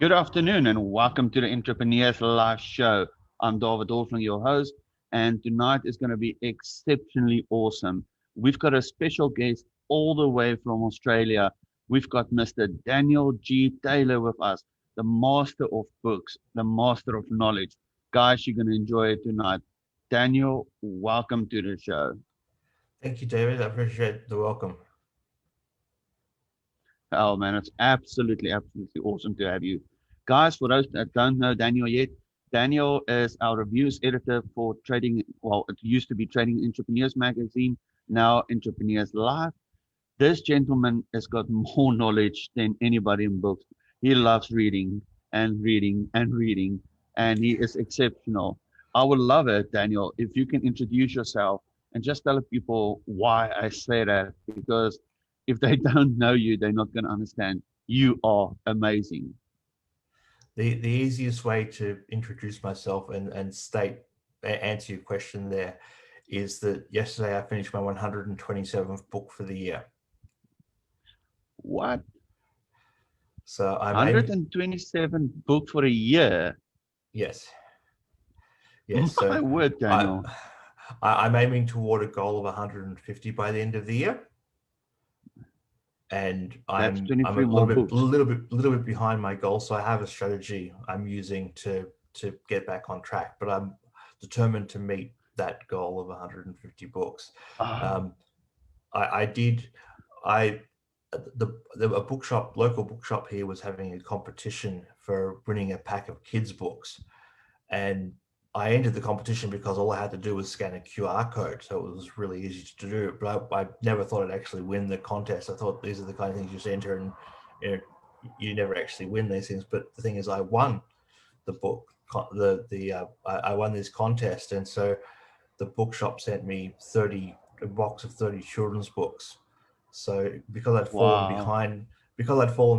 Good afternoon and welcome to the Entrepreneurs Live Show. I'm David Olsen, your host, and tonight is going to be exceptionally awesome. We've got a special guest all the way from Australia. We've got Mr. Daniel G. Taylor with us, the master of books, the master of knowledge. Guys, you're going to enjoy it tonight. Daniel, welcome to the show. Thank you, David. I appreciate the welcome. Oh, man, it's absolutely awesome to have you. Guys, for those that don't know Daniel yet, Daniel is our reviews editor for Trading, well, it used to be Trading Entrepreneurs magazine, now Entrepreneurs Live. This gentleman has got more knowledge than anybody in books. He loves reading and reading and reading, and he is exceptional. I would love it, Daniel, if you can introduce yourself and just tell people why I say that, because if they don't know you, they're not going to understand. You are amazing. The easiest way to introduce myself and answer your question there is that yesterday I finished my 127th book for the year. What? So I'm 127 books for a year? Yes. Yes. My word, Daniel. I'm aiming toward a goal of 150 by the end of the year. And I'm a little bit behind my goal, so I have a strategy I'm using to get back on track. But I'm determined to meet that goal of 150 books. A local bookshop here was having a competition for winning a pack of kids' books, and I entered the competition because all I had to do was scan a QR code, so it was really easy to do. But I never thought I'd actually win the contest. I thought these are the kind of things you just enter, and you never actually win these things. But the thing is, I won the book. I won this contest, and so the bookshop sent me a box of 30 children's books. So because I'd fallen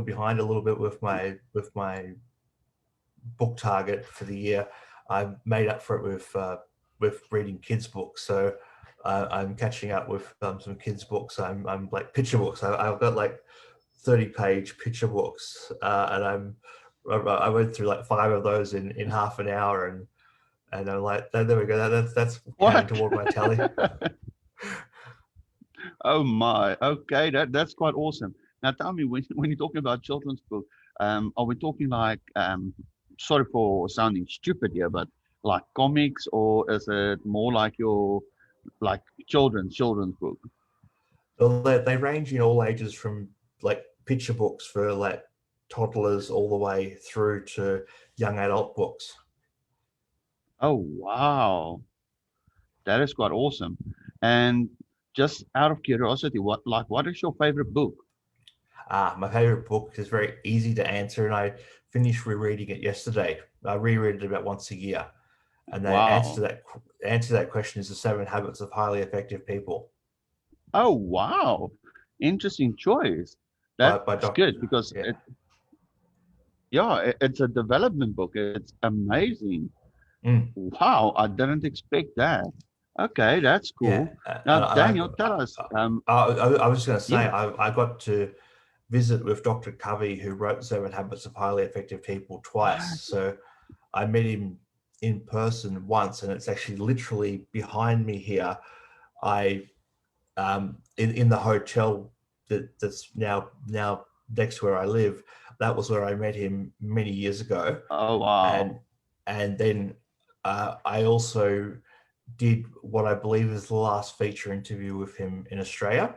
behind a little bit with my book target for the year, I made up for it with reading kids' books. So I'm catching up with some kids' books. I'm like picture books. I've got like 30-page picture books, and I went through like 5 of those in half an hour, and I'm like, there we go. That's counting toward my tally. Oh my, okay, that's quite awesome. Now tell me, when you're talking about children's book, are we talking like sorry for sounding stupid here, but like comics, or is it more like your children's book? Well, they range in all ages, from like picture books for like toddlers all the way through to young adult books. Oh wow, that is quite awesome. And just out of curiosity, what is your favorite book? My favorite book is very easy to answer, and I finished rereading it yesterday. I reread it about once a year, and the answer to that question is The 7 Habits of Highly Effective People. Oh wow, interesting choice. That's good, because it's a development book. It's amazing. Wow, I didn't expect that. Okay, that's cool. Now, Daniel, tell us. I was going to say, I got to visit with Dr. Covey, who wrote The 7 Habits of Highly Effective People, twice. So I met him in person once, and it's actually literally behind me here. In the hotel that's now next to where I live, that was where I met him many years ago. Oh wow! And then I also did what I believe is the last feature interview with him in Australia,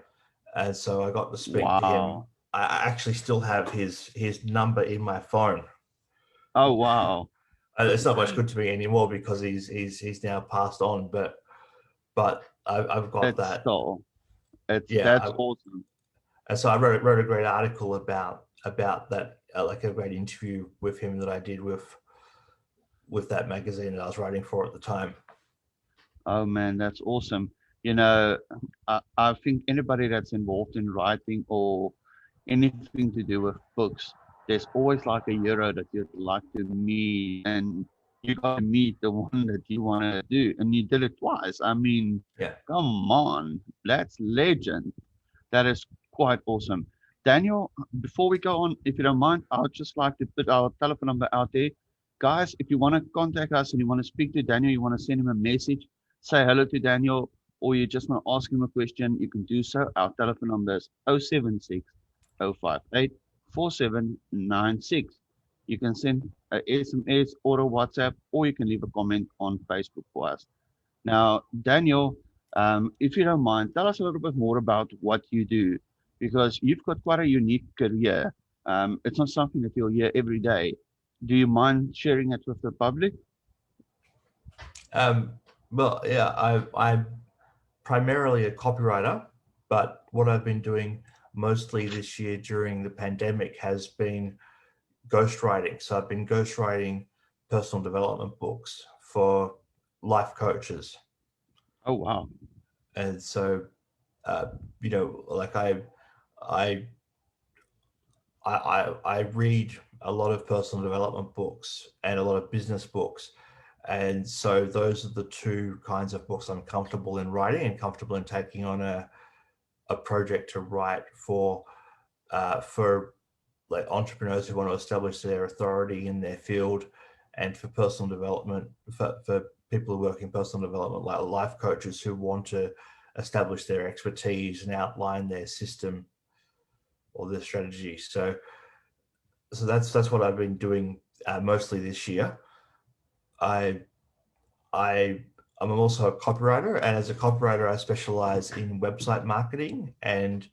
and so I got to speak to him. I actually still have his number in my phone. Oh wow! It's not much good to me anymore because he's now passed on, but I've got that. That's awesome. And so I wrote a great article about that, like a great interview with him that I did with that magazine that I was writing for at the time. Oh man, that's awesome. You know, I think anybody that's involved in writing or anything to do with books, there's always like a hero that you'd like to meet, and you got to meet the one that you want to do, and you did it twice. I mean, come on, that's legend. That is quite awesome. Daniel, before we go on, if you don't mind, I'd just like to put our telephone number out there. Guys, if you want to contact us and you want to speak to Daniel, you want to send him a message, say hello to Daniel, or you just want to ask him a question, you can do so. Our telephone number is 076 058 4796. You can send a SMS or a WhatsApp, or you can leave a comment on Facebook for us. Now, Daniel, if you don't mind, tell us a little bit more about what you do, because you've got quite a unique career. It's not something that you'll hear every day. Do you mind sharing it with the public? Well, yeah, I'm primarily a copywriter, but what I've been doing mostly this year during the pandemic has been ghostwriting. So I've been ghostwriting personal development books for life coaches. Oh, wow. And so, like I read a lot of personal development books and a lot of business books. And so those are the two kinds of books I'm comfortable in writing and comfortable in taking on a project to write for like entrepreneurs who want to establish their authority in their field, and for personal development, for people who work in personal development, like life coaches who want to establish their expertise and outline their system or their strategy. So that's what I've been doing mostly this year. I'm also a copywriter, and as a copywriter, I specialize in website marketing and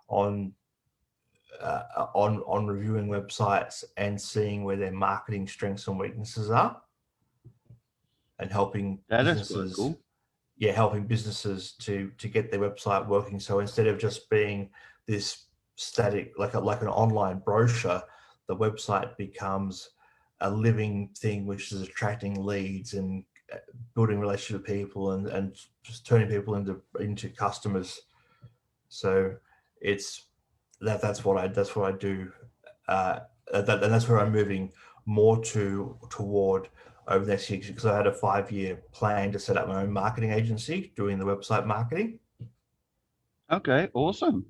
on reviewing websites and seeing where their marketing strengths and weaknesses are, and helping businesses. Cool. Yeah, helping businesses to get their website working. So instead of just being this static, like an online brochure, the website becomes a living thing which is attracting leads and building relationships with people and just turning people into customers. So that's what I do, and that's where I'm moving more toward over the next year, because I had a 5-year plan to set up my own marketing agency doing the website marketing. Okay, awesome.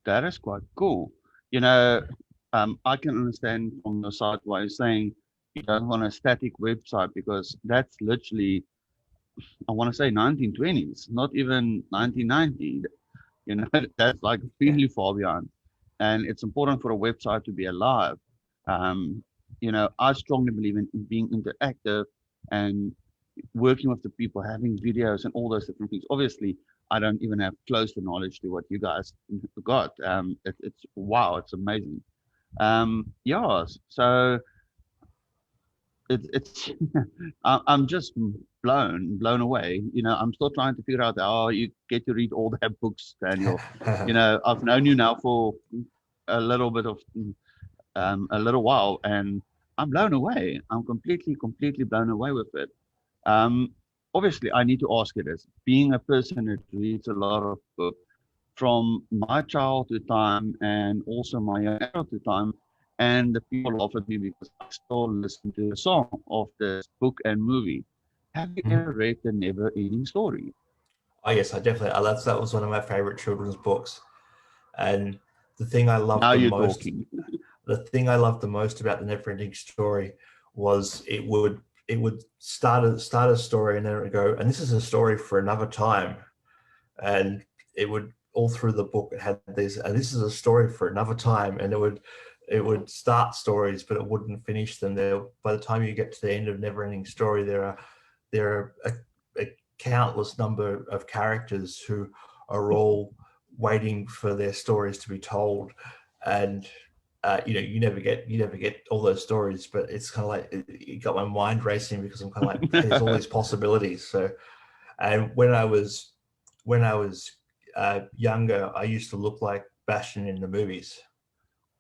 That is quite cool. I can understand from the side why you're saying you don't want a static website, because that's literally, I want to say 1920s, not even 1990. That's like really far behind. And it's important for a website to be alive. I strongly believe in being interactive and working with the people, having videos and all those different things. Obviously, I don't even have close to knowledge to what you guys got. It's wow, it's amazing. So it's I'm just blown away. I'm still trying to figure out how you get to read all their books, Daniel. I've known you now for a little bit of a little while, and I'm blown away. I'm completely blown away with it. Obviously, I need to ask you this. Being a person that reads a lot of books from my childhood time and also my young adulthood time, and the people laugh at me because I still listen to the song of this book and movie. Have you ever read The Never Ending Story? Oh yes, I definitely. That was one of my favorite children's books, and the thing I loved Now the you're most. talking. The thing I loved the most about The Never Ending Story was it would start a story, and then it would go, and this is a story for another time, and it would, all through the book, it had these, and this is a story for another time, and it would start stories, but it wouldn't finish them. There, by the time you get to the end of Never Ending Story, there are a countless number of characters who are all waiting for their stories to be told, and you never get all those stories, but it's kind of like it got my mind racing, because I'm kind of like, hey, there's all these possibilities. So, and when I was younger, I used to look like Bastion in the movies.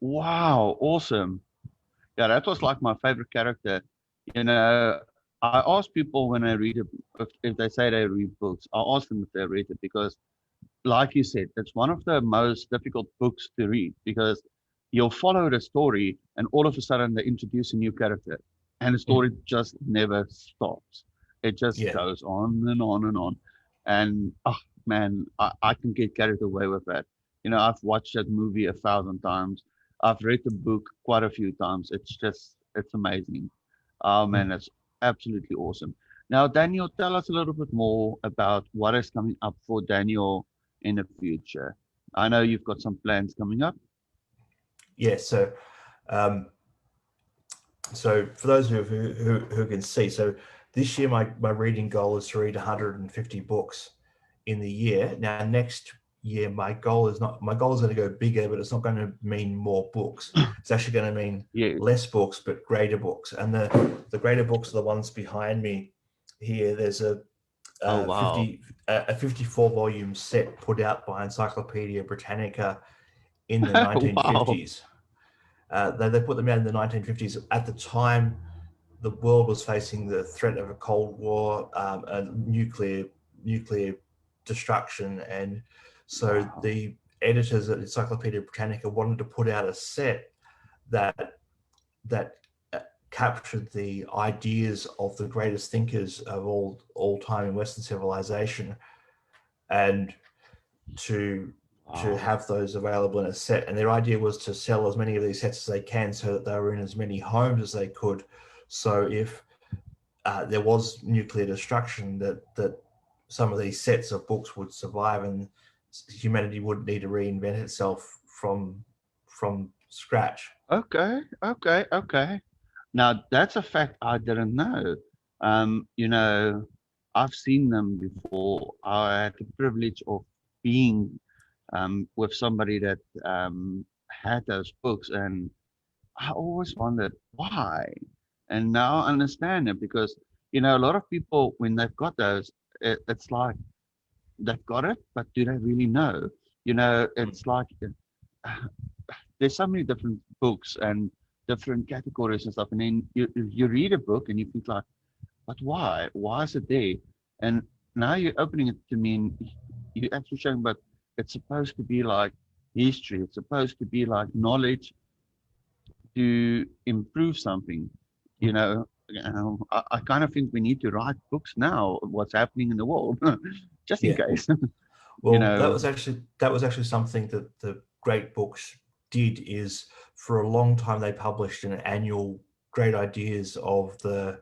Wow, awesome. Yeah, that was like my favorite character. I ask people when I read it, if they say they read books, I ask them if they read it, because like you said, it's one of the most difficult books to read, because you'll follow the story and all of a sudden they introduce a new character and the story just never stops. It just goes on and on and on. And oh man, I can get carried away with that. I've watched that movie 1,000 times. I've read the book quite a few times. It's amazing. Oh man, that's absolutely awesome. Now, Daniel, tell us a little bit more about what is coming up for Daniel in the future. I know you've got some plans coming up. Yeah, um, so for those who can see, so this year my reading goal is to read 150 books in the year. Now next year my goal is going to go bigger, but it's not going to mean more books. It's actually going to mean Yes. less books, but greater books. And the greater books are the ones behind me here. There's a Oh, wow. 54 volume set put out by Encyclopedia Britannica in the Wow. 1950s. They put them out in the 1950s. At the time, the world was facing the threat of a Cold War, a nuclear destruction, and so Wow. the editors at Encyclopedia Britannica wanted to put out a set that captured the ideas of the greatest thinkers of all time in Western civilization, and to Wow. have those available in a set. And their idea was to sell as many of these sets as they can so that they were in as many homes as they could. So if there was nuclear destruction, that some of these sets of books would survive and humanity wouldn't need to reinvent itself from scratch. Okay. Okay. Okay. Now, that's a fact I didn't know. You know, I've seen them before. I had the privilege of being with somebody that had those books, and I always wondered why. And now I understand it because, a lot of people, when they've got those, it's like they've got it, but do they really know? It's like there's so many different books and different categories and stuff. And then you read a book and you think like, but why? Why is it there? And now you're opening it to me and you're actually showing, but it's supposed to be like history. It's supposed to be like knowledge to improve something. I kind of think we need to write books now, what's happening in the world, just in Yeah. case. you Well, know, that was actually something that the great books did. Is for a long time they published an annual great ideas of the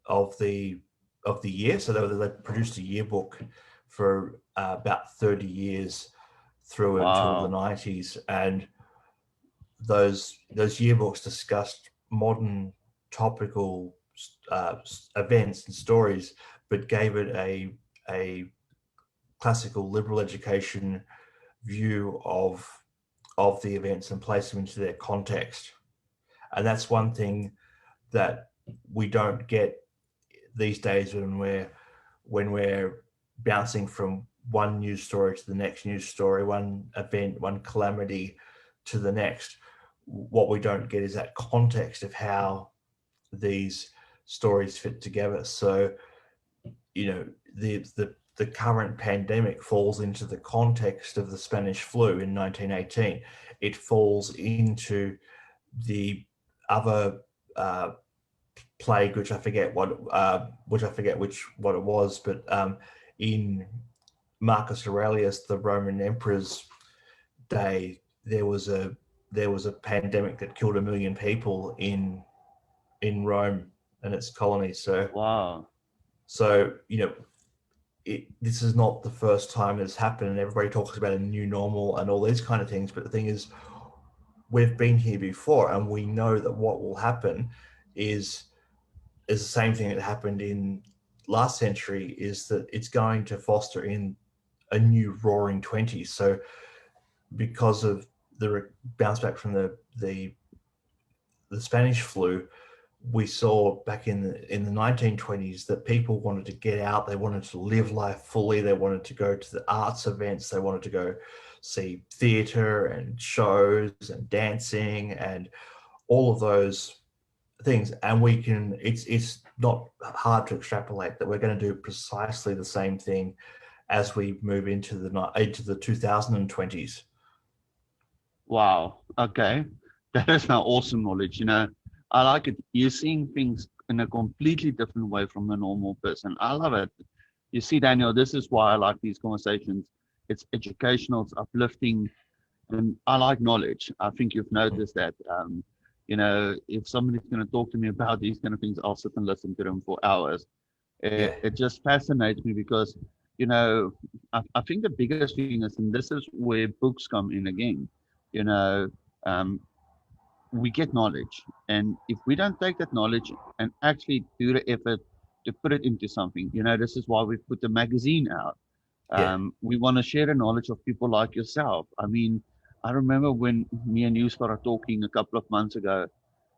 of the year. So they produced a yearbook for about 30 years through until the wow, 90s, and those yearbooks discussed modern topical events and stories, but gave it a classical liberal education view of the events and place them into their context. And that's one thing that we don't get these days when we're bouncing from one news story to the next news story, one event, one calamity to the next. What we don't get is that context of how these stories fit together. So, the current pandemic falls into the context of the Spanish flu in 1918. It falls into the other plague, which I forget what it was, but in Marcus Aurelius, the Roman emperor's day, there was a pandemic that killed 1 million people in Rome and its colonies. wow, So this is not the first time it's happened, and everybody talks about a new normal and all these kind of things. But the thing is, we've been here before, and we know that what will happen is the same thing that happened in last century, is that it's going to foster in a new roaring 20s. So because of the bounce back from the Spanish flu, we saw back in the 1920s that people wanted to get out, they wanted to live life fully, they wanted to go to the arts events, they wanted to go see theater and shows and dancing and all of those things. And it's not hard to extrapolate that we're going to do precisely the same thing as we move into the 2020s. wow. Okay, that is now awesome knowledge. I like it. You're seeing things in a completely different way from a normal person. I love it. You see, Daniel, this is why I like these conversations. It's educational, it's uplifting, And I like knowledge. I think you've noticed that. If somebody's going to talk to me about these kind of things, I'll sit and listen to them for hours. Yeah. It just fascinates me because, I think the biggest thing is, and this is where books come in again, you know, um, we get knowledge. And if we don't take that knowledge and actually do the effort to put it into something, this is why we put the magazine out. Yeah. We want to share the knowledge of people like yourself. I mean, I remember when me and you started talking a couple of months ago,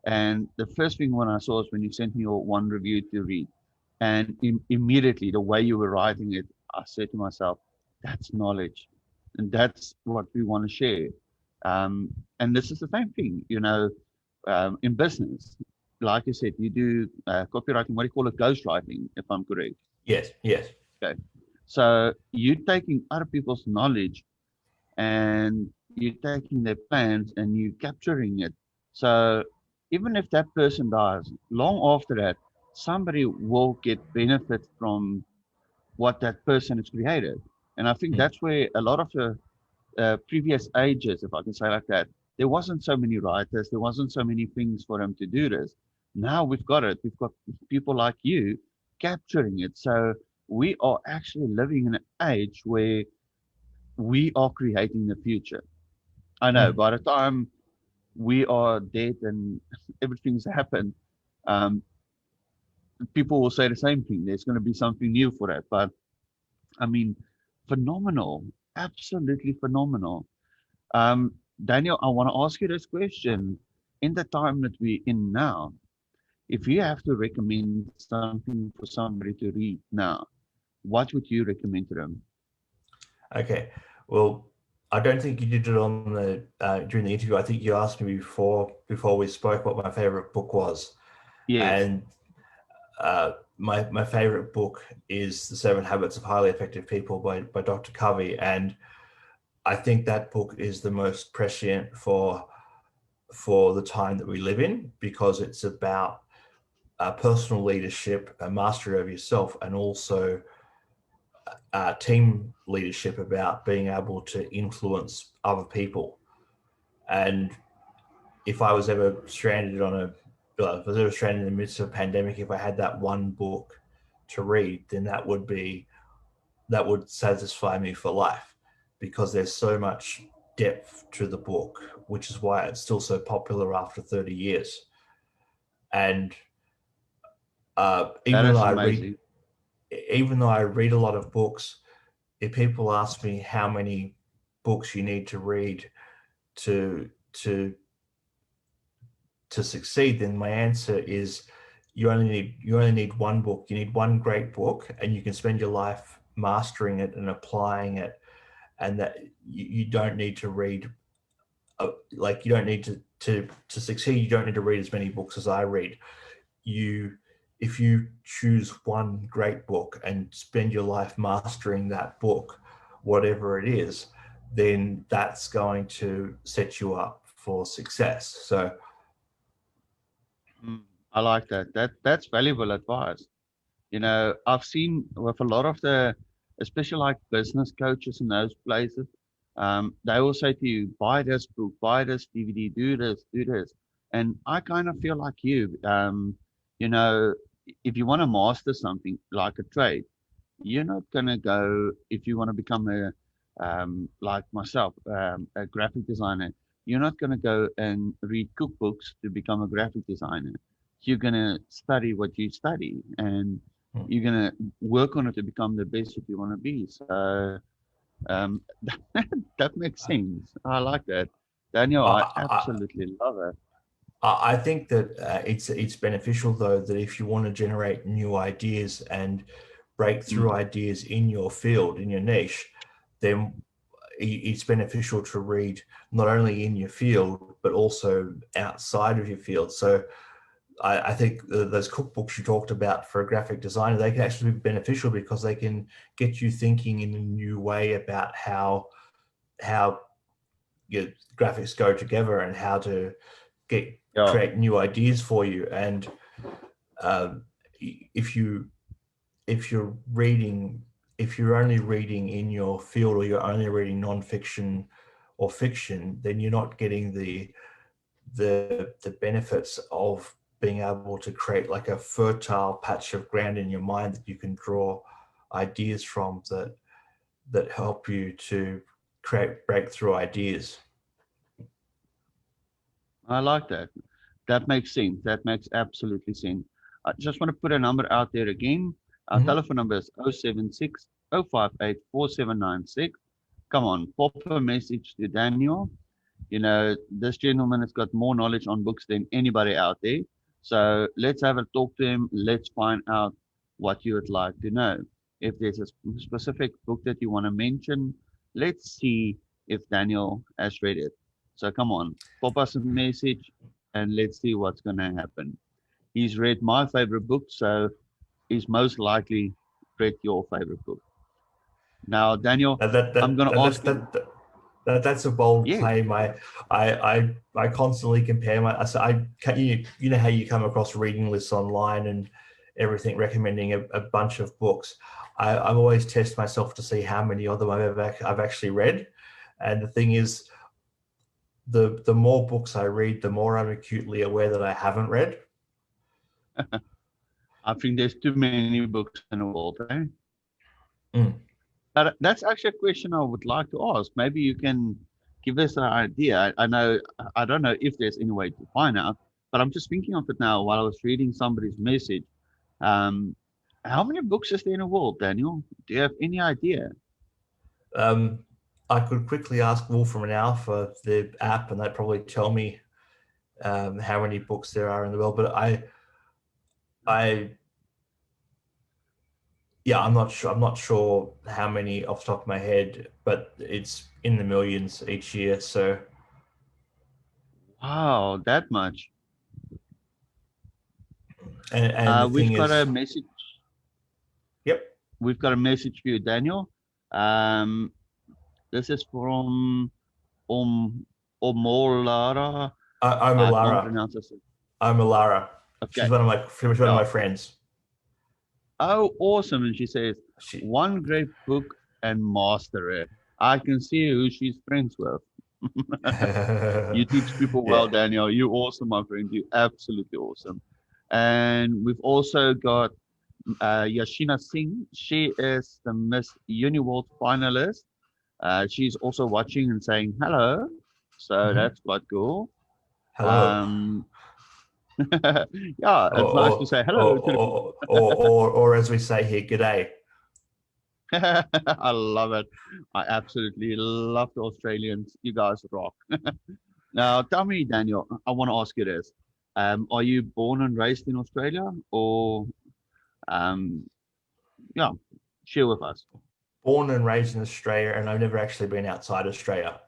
and the first thing when I saw is when you sent me your one review to read. And immediately, the way you were writing it, I said to myself, that's knowledge. And that's what we want to share. And this is the same thing, in business. Like you said, you do copywriting, what do you call it? Ghostwriting, if I'm correct. Yes. Yes. Okay. So you're taking other people's knowledge and you're taking their plans and you're capturing it. So even if that person dies, long after that, somebody will get benefit from what that person has created. And I think Mm. that's where a lot of the previous ages, if I can say like that, there wasn't so many writers, there wasn't so many things for them to do this. Now we've got it. We've got people like you capturing it. So we are actually living in an age where we are creating the future. I know Mm. by the time we are dead and everything's happened, um, people will say the same thing. There's going to be something new for that. But I mean, phenomenal, absolutely phenomenal. Um, Daniel, I want to ask you this question. In the time that we're in now, if you have to recommend something for somebody to read now, what would you recommend to them? Okay. Well, I don't think you did it on the during the interview. I think you asked me before we spoke what my favorite book was, Yes. and my favorite book is The 7 Habits of Highly Effective People by Dr. Covey, and I think that book is the most prescient for the time that we live in, because it's about personal leadership, a mastery of yourself, and also team leadership, about being able to influence other people. And if I was ever stranded if I was ever stranded in the midst of a pandemic, if I had that one book to read, then that would satisfy me for life, because there's so much depth to the book, which is why it's still so popular after 30 years. And That is amazing. even though I read a lot of books, if people ask me how many books you need to read to to to succeed, then my answer is you only need one book. You need one great book, and you can spend your life mastering it and applying it. And that you don't need to read, like you don't need to succeed. You don't need to read as many books as I read. You If you choose one great book and spend your life mastering that book, whatever it is, then that's going to set you up for success. So Mm, I like that. That's valuable advice. I've seen with a lot of especially like business coaches in those places, they will say to you, buy this book, buy this DVD, do this, do this. And I kind of feel like you, you know, if you want to master something like a trade, you're not going to go, if you want to become like myself, a graphic designer, you're not going to go and read cookbooks to become a graphic designer. You're going to study what you study and you're going to work on it to become the best that you want to be. So that makes sense. I like that. Daniel, I I, absolutely love it. I think that it's beneficial, though, that if you want to generate new ideas and breakthrough Mm, ideas in your field, in your niche, then it's beneficial to read not only in your field but also outside of your field. So I think those cookbooks you talked about for a graphic designer, they can actually be beneficial because they can get you thinking in a new way about how your graphics go together and how to yeah. create new ideas for you. And um, if you if you're reading if you're only reading in your field, or you're only reading nonfiction or fiction, then you're not getting the benefits of being able to create like a fertile patch of ground in your mind that you can draw ideas from that help you to create breakthrough ideas. I like that. That makes sense. That makes absolutely sense. I just want to put a number out there again. Our telephone number is 076 058 4796. Come on, pop a message to Daniel. You know, this gentleman has got more knowledge on books than anybody out there. So let's have a talk to him. Let's find out what you would like to know. If there's a specific book that you want to mention, let's see if Daniel has read it. So come on, pop us a message and let's see what's going to happen. He's read my favorite book, so he's most likely read your favorite book. Now, Daniel, I'm going to ask you. That's a bold Yeah. claim. I constantly compare you know how you come across reading lists online and everything recommending a bunch of books. I'm always test myself to see how many of them I've actually read. And the thing is, the more books I read, the more I'm acutely aware that I haven't read. I think there's too many books in the world, eh? Mm. That's actually a question I would like to ask. Maybe you can give us an idea. I don't know if there's any way to find out, but I'm just thinking of it now while I was reading somebody's message. How many books is there in the world, Daniel? Do you have any idea? I could quickly ask Wolfram and Alpha, the app, and they'd probably tell me how many books there are in the world. But I'm not sure how many off the top of my head, but it's in the millions each year. So, Wow, that much. and the We've thing got is, a message. Yep. We've got a message for you, Daniel. This is from Omolara. I can't pronounce it. Omolara. Okay. She's one of my friends. Oh, awesome. And she says, one great book and master it. I can see who she's friends with. You teach people well, Daniel. You're awesome, my friend. You're absolutely awesome. And we've also got Yashina Singh. She is the Miss Uniworld finalist. She's also watching and saying hello. So that's quite cool. Hello. Yeah, it's nice to say hello. Or as we say here, g'day. I love it. I absolutely love the Australians. You guys rock. Now, tell me, Daniel, I want to ask you this. Are you born and raised in Australia or, share with us? Born and raised in Australia, and I've never actually been outside Australia.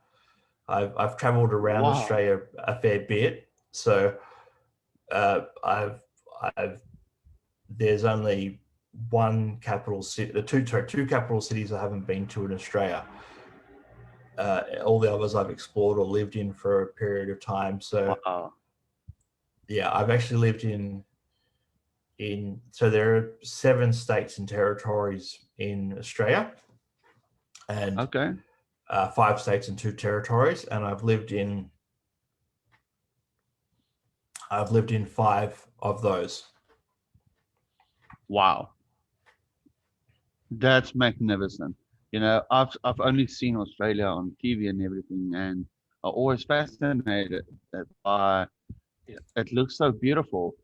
I've traveled around Australia a fair bit. So there's only one capital city, two capital cities I haven't been to in Australia. All the others I've explored or lived in for a period of time. So yeah, I've actually lived in so there are 7 states and territories in Australia, and 5 states and 2 territories, and I've lived in 5 of those. Wow, that's magnificent. You know, I've only seen Australia on TV and everything, and I'm always fascinated by it. Looks so beautiful,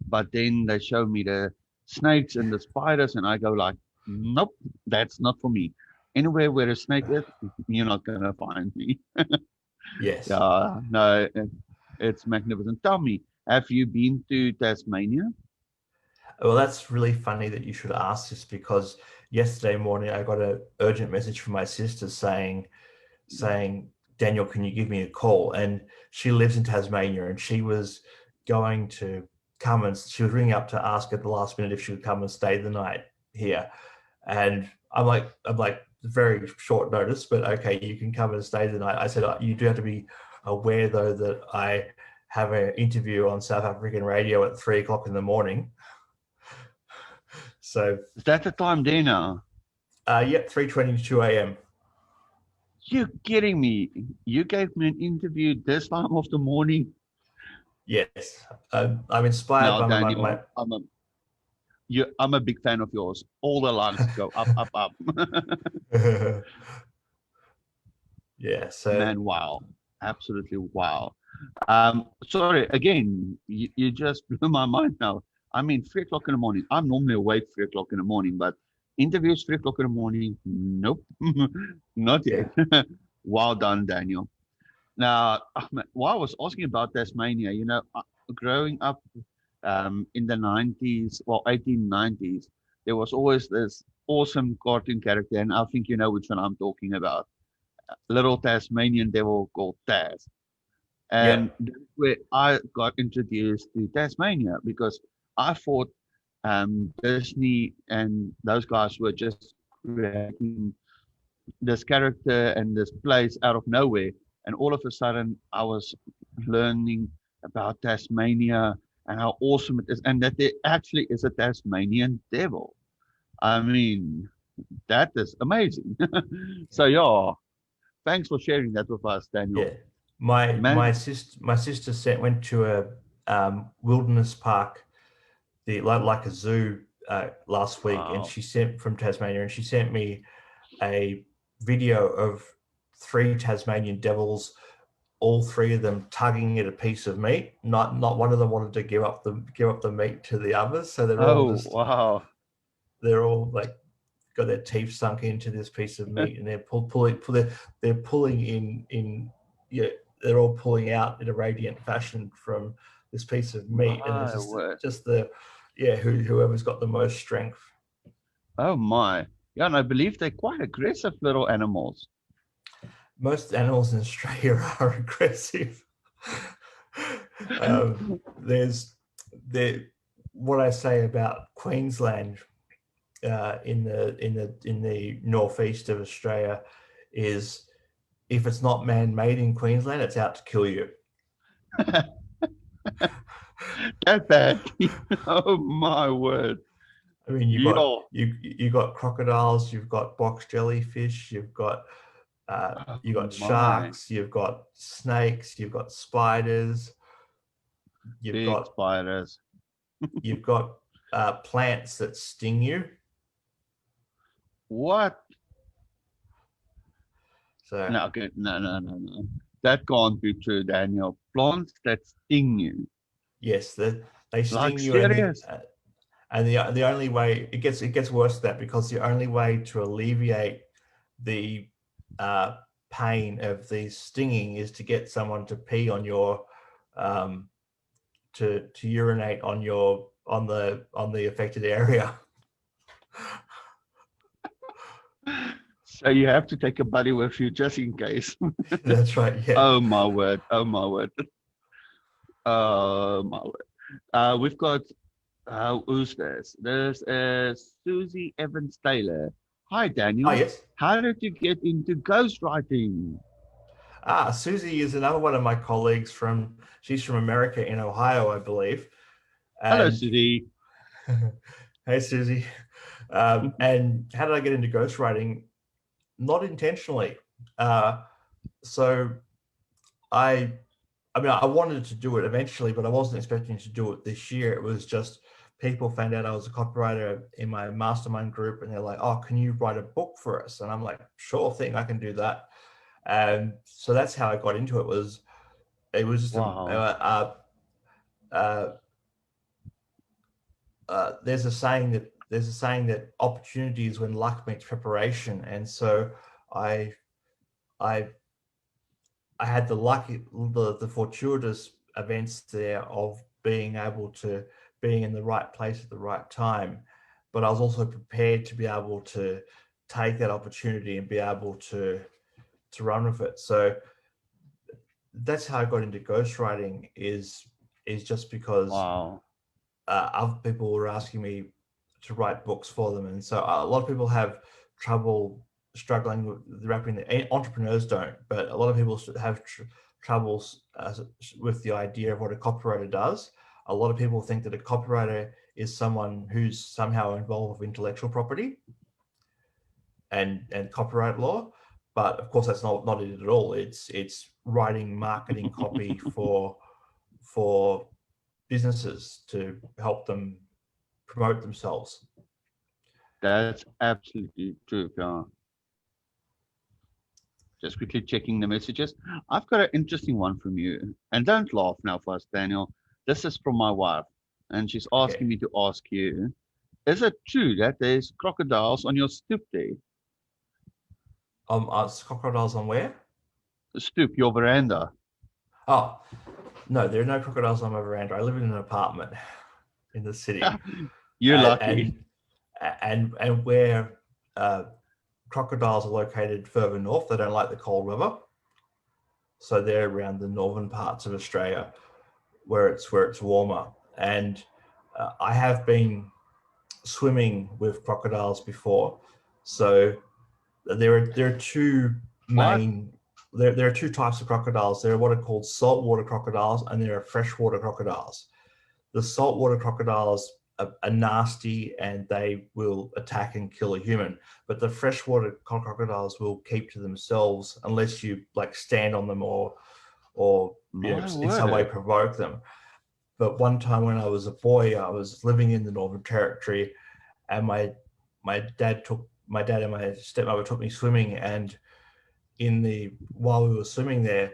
but then they show me the snakes and the spiders, and I go like, nope, that's not for me. Anywhere where a snake is, you're not gonna find me. Yes. Yeah, no, it's magnificent. Tell me, have you been to Tasmania? Well, that's really funny that you should ask this, because yesterday morning I got an urgent message from my sister saying, Daniel, can you give me a call? And she lives in Tasmania, and she was going to come, and she was ringing up to ask at the last minute if she would come and stay the night here. And I'm like, very short notice, but okay, you can come and stay the night. I said, you do have to be aware though that I have an interview on South African radio at 3 o'clock in the morning. So is that the time there now? Yep, 3:22 a.m. You're kidding me. You gave me an interview this time of the morning. Yes, I'm inspired Now, by Daniel, I'm a big fan of yours. All the lungs go up, up, up. yeah. So Man, wow. Absolutely wow. Sorry, again, you just blew my mind now. I mean, 3 o'clock in the morning. I'm normally awake 3 o'clock in the morning, but interviews 3 o'clock in the morning. Nope, not yeah, yet. Well done, Daniel. Now, while I was asking about Tasmania, growing up in the 90s, well, 1890s, there was always this awesome cartoon character, and I think you know which one I'm talking about. Little Tasmanian devil called Taz. yeah. And that's where I got introduced to Tasmania because I thought Disney and those guys were just creating this character and this place out of nowhere. And all of a sudden, I was learning about Tasmania and how awesome it is, and that there actually is a Tasmanian devil. I mean, that is amazing. So, yeah, thanks for sharing that with us, Daniel. Yeah, my Man, sister went to a wilderness park, the like a zoo last week, and wow. she sent from Tasmania, and she sent me a video of 3 Tasmanian devils, all 3 of them tugging at a piece of meat. Not one of them wanted to give up the meat to the others, so Oh, wow. they're all like got their teeth sunk into this piece of meat, and they're they're pulling in yeah, they're all pulling out in a radiant fashion from this piece of meat, and it's My word. just the yeah whoever's got the most strength. Oh, my. Yeah, and I believe they're quite aggressive little animals. Most animals in Australia are aggressive. There's there what I say about Queensland in the northeast of Australia is if it's not man-made in Queensland, it's out to kill you. That bad. Oh, my word. I mean, Yeah. you got crocodiles, you've got box jellyfish, Oh, you got my. sharks, you've got snakes, you've got spiders, you've Big got spiders. you've got plants that sting you. What? So No, okay. No, no, no, no. That can't be true, Daniel. Plants that sting you. yes, they Like sting you, serious. and the only way it gets worse than that because the only way to alleviate the uh, pain of the stinging is to get someone to pee on your um, to urinate on your on the affected area. So you have to take a buddy with you just in case. That's right. Yeah. Oh, my word. Oh, my word. Oh, my word. We've got, who's this? There's Susie Evans Taylor. Hi, Oh Daniel. yes. How did you get into ghostwriting? Susie is another one of my colleagues from. She's from America in Ohio, I believe. Hello, And Susie. hey, Susie. And how did I get into ghostwriting? Not intentionally. Uh, so I I mean, I wanted to do it eventually, but I wasn't expecting to do it this year. It was just people found out I was a copywriter in my mastermind group, and they're like, "Oh, can you write a book for us?" And I'm like, "Sure thing, I can do that." And so that's how I got into it. It was just Wow. uh, there's a saying that opportunity is when luck meets preparation, and so I I I had the lucky, the fortuitous events there of being able to being in the right place at the right time, but I was also prepared to be able to take that opportunity and be able to run with it. So that's how I got into ghostwriting is just because Wow. other people were asking me to write books for them, and so a lot of people have trouble struggling with wrapping the entrepreneurs don't, but a lot of people have troubles with the idea of what a copywriter does. A lot of people think that a copywriter is someone who's somehow involved with intellectual property and copyright law, But of course, that's not it at all. It's writing marketing copy for businesses to help them promote themselves. That's absolutely true. Yeah. Just quickly checking the messages. I've got an interesting one from you. And don't laugh now first, Daniel. This is from my wife. And she's asking me to ask you, is it true that there's crocodiles on your stoop there? Crocodiles on where? The stoop, your veranda. Oh, no, there are no crocodiles on my veranda. I live in an apartment in the city. You're lucky. And where crocodiles are located further north, they don't like the cold weather. So they're around the northern parts of Australia where it's warmer. And I have been swimming with crocodiles before. So there are two main... There are two types of crocodiles. There are what are called saltwater crocodiles, and there are freshwater crocodiles. The saltwater crocodiles are nasty and they will attack and kill a human, but the freshwater crocodiles will keep to themselves unless you like stand on them or in some way provoke them. But one time when I was a boy, I was living in the Northern Territory, and my dad and my stepmother took me swimming, and while we were swimming there,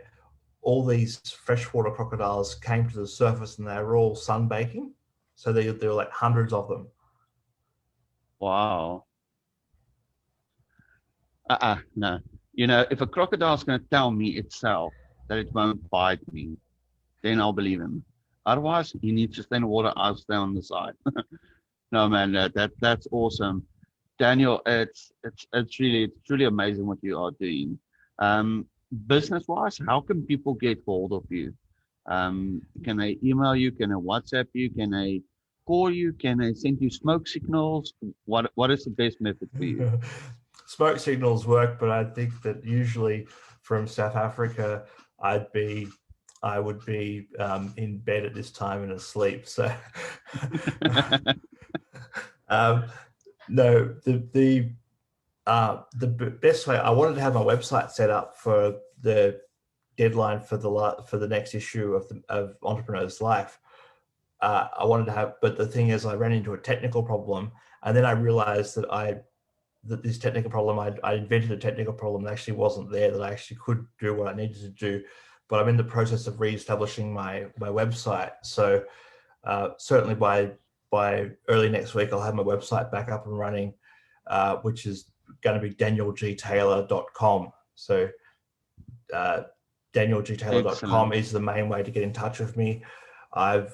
all these freshwater crocodiles came to the surface and they were all sunbaking. So there were like hundreds of them. Wow. No. You know, if a crocodile's going to tell me itself that it won't bite me, then I'll believe him. Otherwise, he needs to stay in the water. I'll stay on the side. No, man, that's awesome. Daniel, it's truly amazing what you are doing. Business-wise, how can people get hold of you? Can they email you? Can they WhatsApp you? Can they call you? Can they send you smoke signals? What is the best method for you? Smoke signals work, but I think that usually from South Africa, I would be in bed at this time and asleep. So no, the best way, I wanted to have my website set up for the deadline for the next issue of Entrepreneur's Life. I wanted to have, but the thing is, I ran into a technical problem, and then I realized that this technical problem, I invented a technical problem that actually wasn't there, that I actually could do what I needed to do. But I'm in the process of re-establishing my website. So certainly by early next week, I'll have my website back up and running, which is going to be danielgtaylor.com. So danielgtaylor.com is the main way to get in touch with me. I'm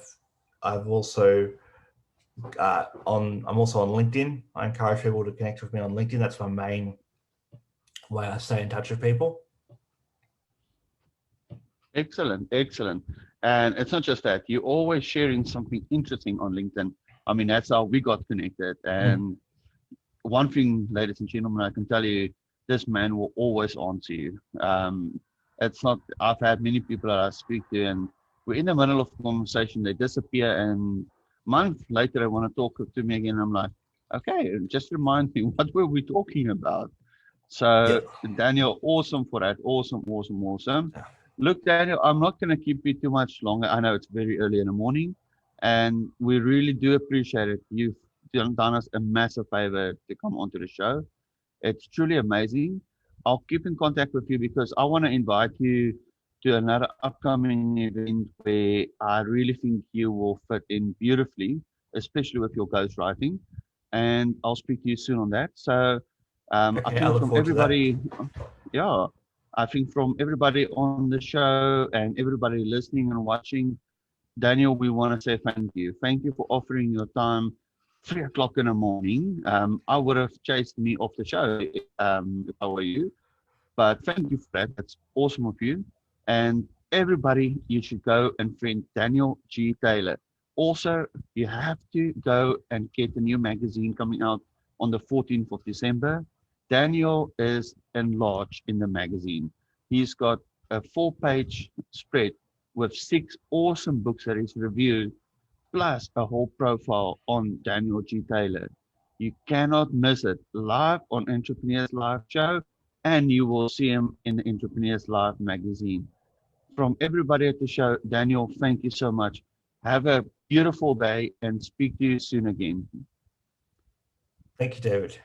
also on LinkedIn. I encourage people to connect with me on LinkedIn. That's my main way I stay in touch with people. Excellent. And it's not just that, you're always sharing something interesting on LinkedIn. I mean, that's how we got connected. And one thing, ladies and gentlemen, I can tell you, this man will always answer you. It's not, I've had many people that I speak to, and we're in the middle of a conversation, they disappear, and a month later, they want to talk to me again. I'm like, okay, just remind me, what were we talking about? So, Daniel, awesome for that. Awesome. Look, Daniel, I'm not going to keep you too much longer. I know it's very early in the morning, and we really do appreciate it. You've done us a massive favor to come onto the show. It's truly amazing. I'll keep in contact with you because I want to invite you to another upcoming event where I really think you will fit in beautifully, especially with your ghostwriting. And I'll speak to you soon on that. So I think from everybody, I think from everybody on the show and everybody listening and watching, Daniel, we want to say thank you. Thank you for offering your time 3 o'clock in the morning. I would have chased me off the show if I were you. But thank you for that. That's awesome of you. And everybody, you should go and friend Daniel G. Taylor. Also, you have to go and get the new magazine coming out on the 14th of December. Daniel is enlarged in the magazine. He's got a 4-page spread with 6 awesome books that he's reviewed, plus a whole profile on Daniel G. Taylor. You cannot miss it. Live on Entrepreneurs Live Show and you will see him in the Entrepreneurs Live magazine. From everybody at the show, Daniel, thank you so much. Have a beautiful day and speak to you soon again. Thank you, David.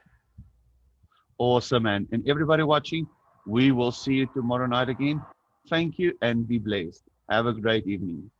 Awesome, man. And everybody watching, we will see you tomorrow night again. Thank you and be blessed. Have a great evening.